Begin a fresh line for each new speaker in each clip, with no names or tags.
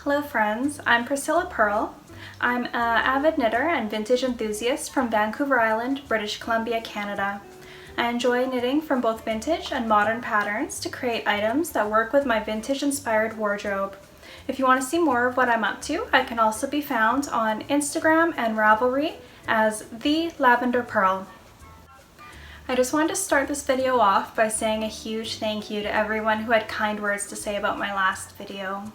Hello friends, I'm Priscilla Purl. I'm an avid knitter and vintage enthusiast from Vancouver Island, British Columbia, Canada. I enjoy knitting from both vintage and modern patterns to create items that work with my vintage-inspired wardrobe. If you want to see more of what I'm up to, I can also be found on Instagram and Ravelry as The Lavender Pearl. I just wanted to start this video off by saying a huge thank you to everyone who had kind words to say about my last video.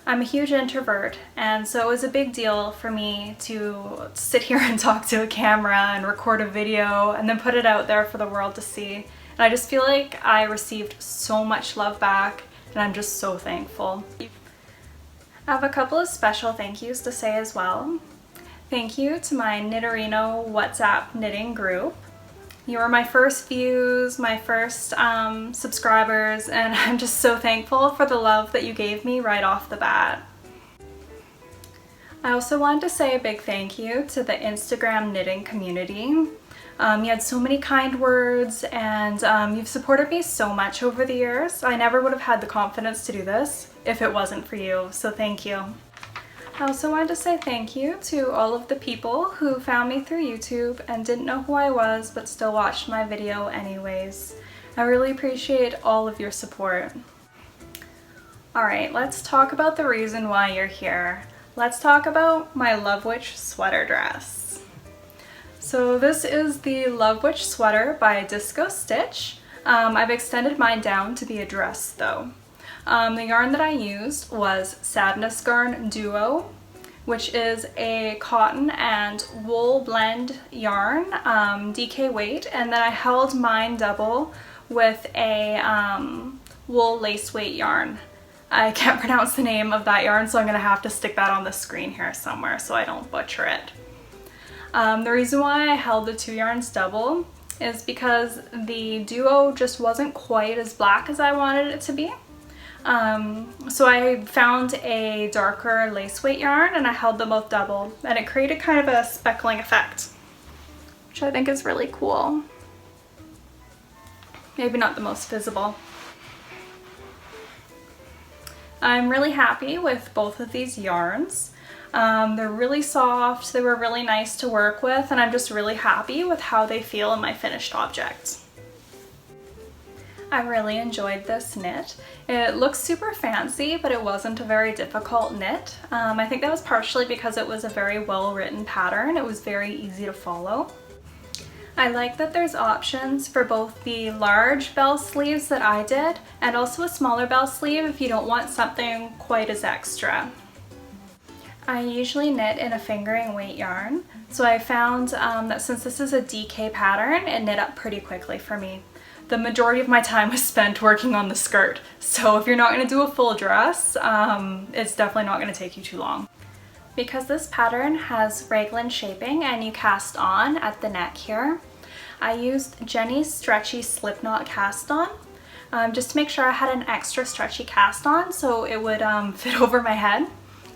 I'm a huge introvert, and so it was a big deal for me to sit here and talk to a camera and record a video and then put it out there for the world to see. And I just feel like I received so much love back, and I'm just so thankful. I have a couple of special thank yous to say as well. Thank you to my Knitterino WhatsApp knitting group. You were my first views, my first subscribers, and I'm just so thankful for the love that you gave me right off the bat. I also wanted to say a big thank you to the Instagram knitting community. You had so many kind words, and you've supported me so much over the years. I never would have had the confidence to do this if it wasn't for you, so thank you. I also wanted to say thank you to all of the people who found me through YouTube and didn't know who I was but still watched my video anyways. I really appreciate all of your support. Alright, let's talk about the reason why you're here. Let's talk about my Love Witch sweater dress. So this is the Love Witch sweater by Disco Stitch. I've extended mine down to be a dress though. The yarn that I used was SANDNES GARN Duo, which is a cotton and wool blend yarn, DK weight, and then I held mine double with a wool lace weight yarn. I can't pronounce the name of that yarn, so I'm going to have to stick that on the screen here somewhere so I don't butcher it. The reason why I held the two yarns double is because the duo just wasn't quite as black as I wanted it to be. So I found a darker lace weight yarn and I held them both double, and it created kind of a speckling effect, which I think is really cool. Maybe not the most visible. I'm really happy with both of these yarns. They're really soft, they were really nice to work with, and I'm just really happy with how they feel in my finished object. I really enjoyed this knit. It looks super fancy, but it wasn't a very difficult knit. I think that was partially because it was a very well written pattern. It was very easy to follow. I like that there's options for both the large bell sleeves that I did and also a smaller bell sleeve if you don't want something quite as extra. I usually knit in a fingering weight yarn, so I found that since this is a DK pattern, it knit up pretty quickly for me. The majority of my time was spent working on the skirt, so if you're not going to do a full dress, it's definitely not going to take you too long. Because this pattern has raglan shaping and you cast on at the neck here, I used Jenny's stretchy slipknot cast on just to make sure I had an extra stretchy cast on so it would fit over my head.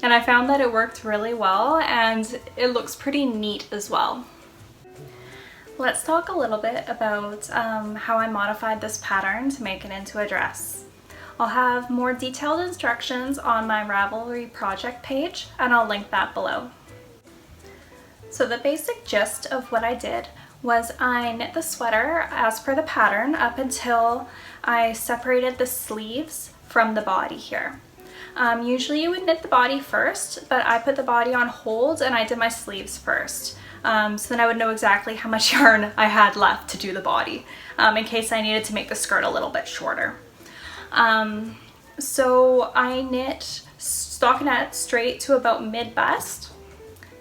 And I found that it worked really well and it looks pretty neat as well. Let's talk a little bit about how I modified this pattern to make it into a dress. I'll have more detailed instructions on my Ravelry project page, and I'll link that below. So the basic gist of what I did was I knit the sweater as per the pattern up until I separated the sleeves from the body here. Usually you would knit the body first, but I put the body on hold and I did my sleeves first. So then I would know exactly how much yarn I had left to do the body, in case I needed to make the skirt a little bit shorter. So I knit stockinette straight to about mid-bust.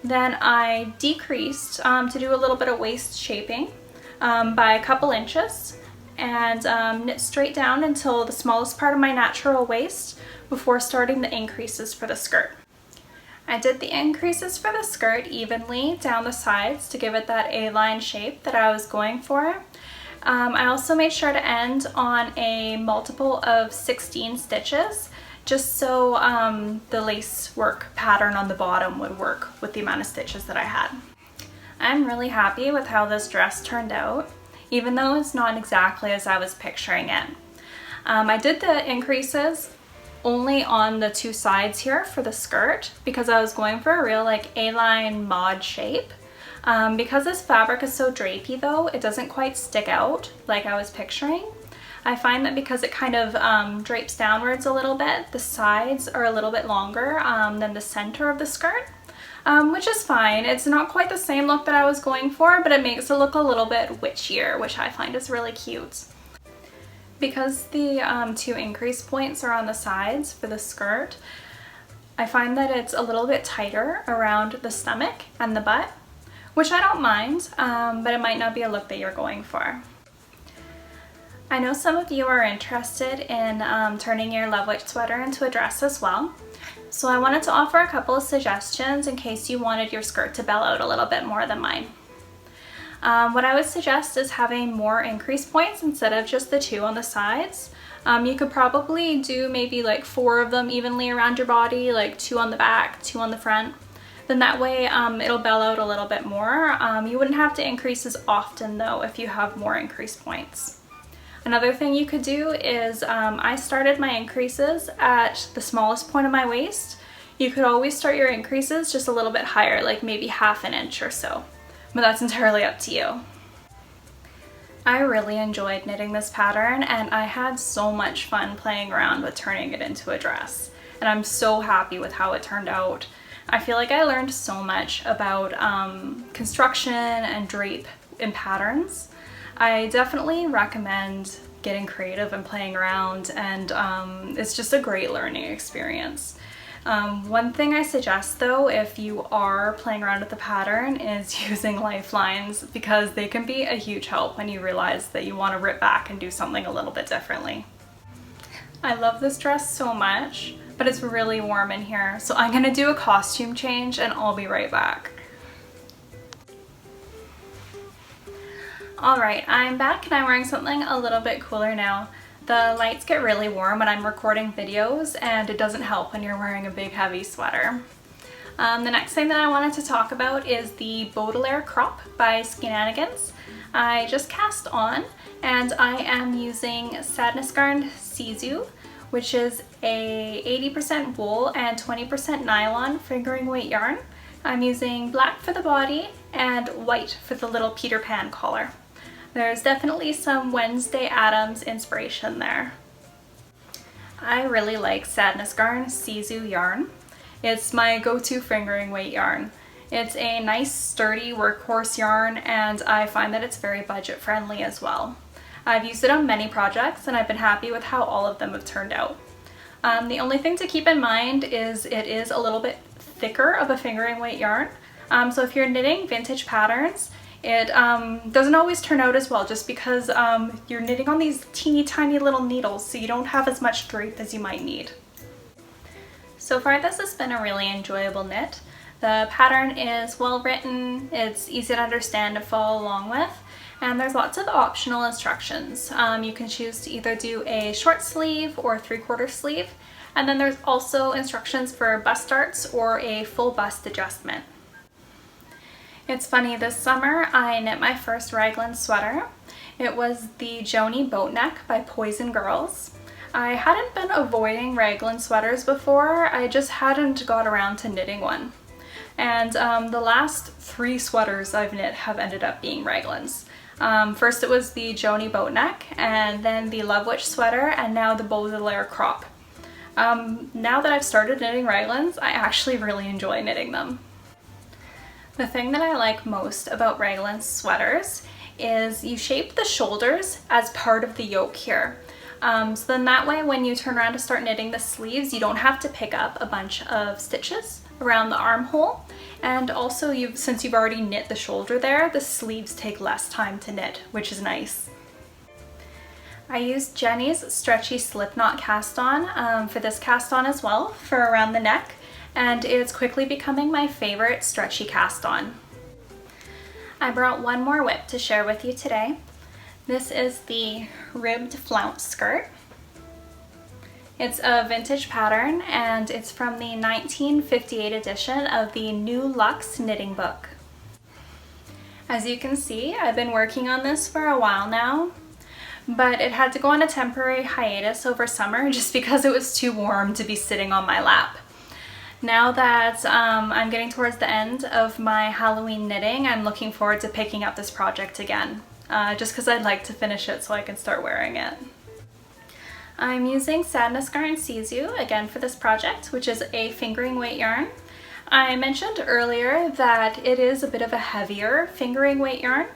Then I decreased to do a little bit of waist shaping by a couple inches, and knit straight down until the smallest part of my natural waist before starting the increases for the skirt. I did the increases for the skirt evenly down the sides to give it that A-line shape that I was going for. I also made sure to end on a multiple of 16 stitches just so the lace work pattern on the bottom would work with the amount of stitches that I had. I'm really happy with how this dress turned out, even though it's not exactly as I was picturing it. I did the increases only on the two sides here for the skirt because I was going for a real like A-line mod shape. Because this fabric is so drapey though, it doesn't quite stick out like I was picturing. I find that because it kind of drapes downwards a little bit, the sides are a little bit longer than the center of the skirt, which is fine. It's not quite the same look that I was going for, but it makes it look a little bit witchier, which I find is really cute. Because the two increase points are on the sides for the skirt, I find that it's a little bit tighter around the stomach and the butt, which I don't mind, but it might not be a look that you're going for. I know some of you are interested in turning your Love Witch sweater into a dress as well, so I wanted to offer a couple of suggestions in case you wanted your skirt to bell out a little bit more than mine. What I would suggest is having more increase points instead of just the two on the sides. You could probably do maybe like 4 of them evenly around your body, like 2 on the back, 2 on the front. Then that way it'll bell out a little bit more. You wouldn't have to increase as often though if you have more increase points. Another thing you could do is I started my increases at the smallest point of my waist. You could always start your increases just a little bit higher, like maybe ½ an inch or so, but that's entirely up to you. I really enjoyed knitting this pattern and I had so much fun playing around with turning it into a dress, and I'm so happy with how it turned out. I feel like I learned so much about construction and drape in patterns. I definitely recommend getting creative and playing around, and it's just a great learning experience. One thing I suggest though, if you are playing around with the pattern, is using lifelines, because they can be a huge help when you realize that you want to rip back and do something a little bit differently. I love this dress so much, but it's really warm in here, so I'm gonna do a costume change and I'll be right back. Alright, I'm back and I'm wearing something a little bit cooler now. The lights get really warm when I'm recording videos, and it doesn't help when you're wearing a big heavy sweater. The next thing that I wanted to talk about is the Baudelaire crop by Skeinanigans. I just cast on, and I am using SANDNES garn Sisu, which is a 80% wool and 20% nylon fingering weight yarn. I'm using black for the body and white for the little Peter Pan collar. There's definitely some Wednesday Addams inspiration there. I really like SANDNES garn Sisu yarn. It's my go-to fingering weight yarn. It's a nice sturdy workhorse yarn, and I find that it's very budget friendly as well. I've used it on many projects and I've been happy with how all of them have turned out. The only thing to keep in mind is it is a little bit thicker of a fingering weight yarn. So if you're knitting vintage patterns, it doesn't always turn out as well, just because you're knitting on these teeny tiny little needles, so you don't have as much drape as you might need. So far this has been a really enjoyable knit. The pattern is well written, it's easy to understand and follow along with, and there's lots of optional instructions. You can choose to either do a short sleeve or 3/4 sleeve, and then there's also instructions for bust darts or a full bust adjustment. It's funny, this summer I knit my first raglan sweater. It was the JOANIE BOATNECK by Poison Girls. I hadn't been avoiding raglan sweaters before, I just hadn't got around to knitting one. And the last 3 sweaters I've knit have ended up being raglans. First it was the JOANIE BOATNECK, and then the Love Witch sweater, and now the Baudelaire crop. Now that I've started knitting raglans, I actually really enjoy knitting them. The thing that I like most about raglan sweaters is you shape the shoulders as part of the yoke here. So then that way when you turn around to start knitting the sleeves, you don't have to pick up a bunch of stitches around the armhole. And also, since you've already knit the shoulder there, the sleeves take less time to knit, which is nice. I used Jenny's stretchy slipknot cast on for this cast on as well, for around the neck, and it's quickly becoming my favorite stretchy cast on. I brought one more whip to share with you today. This is the ribbed flounce skirt. It's a vintage pattern, and it's from the 1958 edition of the New Luxe Knitting Book. As you can see, I've been working on this for a while now. but it had to go on a temporary hiatus over summer just because it was too warm to be sitting on my lap. Now that I'm getting towards the end of my Halloween knitting, I'm looking forward to picking up this project again, just because I'd like to finish it so I can start wearing it. I'm using SANDNES Garn Sees You again for this project, which is a fingering weight yarn. I mentioned earlier that it is a bit of a heavier fingering weight yarn,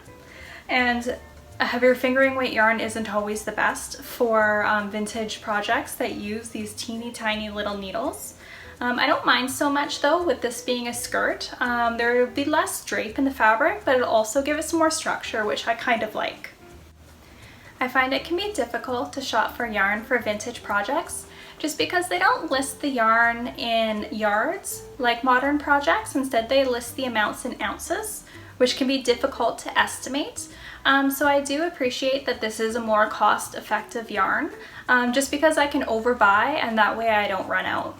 and a heavier fingering weight yarn isn't always the best for vintage projects that use these teeny tiny little needles. I don't mind so much though with this being a skirt. There will be less drape in the fabric, but it'll also give it some more structure, which I kind of like. I find it can be difficult to shop for yarn for vintage projects just because they don't list the yarn in yards like modern projects. Instead, they list the amounts in ounces, which can be difficult to estimate. So I do appreciate that this is a more cost-effective yarn, just because I can overbuy and that way I don't run out.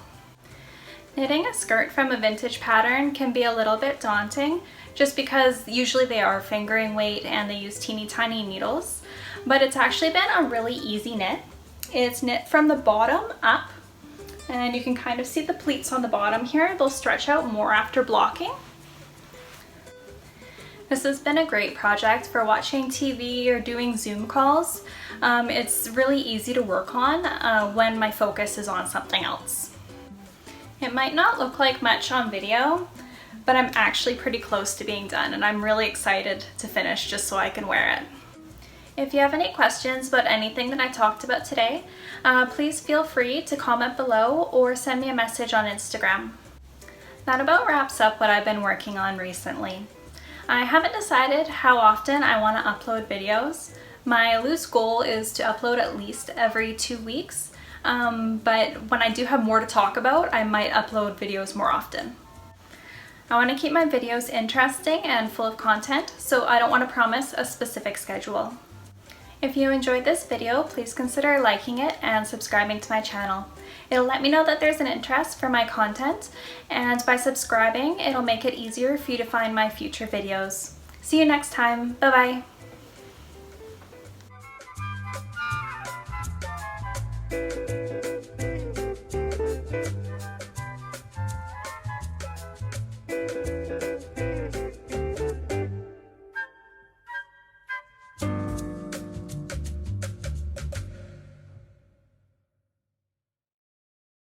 Knitting a skirt from a vintage pattern can be a little bit daunting just because usually they are fingering weight and they use teeny tiny needles, but it's actually been a really easy knit. It's knit from the bottom up, and you can kind of see the pleats on the bottom here. They'll stretch out more after blocking. This has been a great project for watching TV or doing Zoom calls. It's really easy to work on when my focus is on something else. It might not look like much on video, but I'm actually pretty close to being done, and I'm really excited to finish just so I can wear it. If you have any questions about anything that I talked about today, please feel free to comment below or send me a message on Instagram. That about wraps up what I've been working on recently. I haven't decided how often I want to upload videos. My loose goal is to upload at least every 2 weeks. But when I do have more to talk about, I might upload videos more often. I want to keep my videos interesting and full of content, so I don't want to promise a specific schedule. If you enjoyed this video, please consider liking it and subscribing to my channel. It'll let me know that there's an interest for my content, and by subscribing, it'll make it easier for you to find my future videos. See you next time. Bye bye.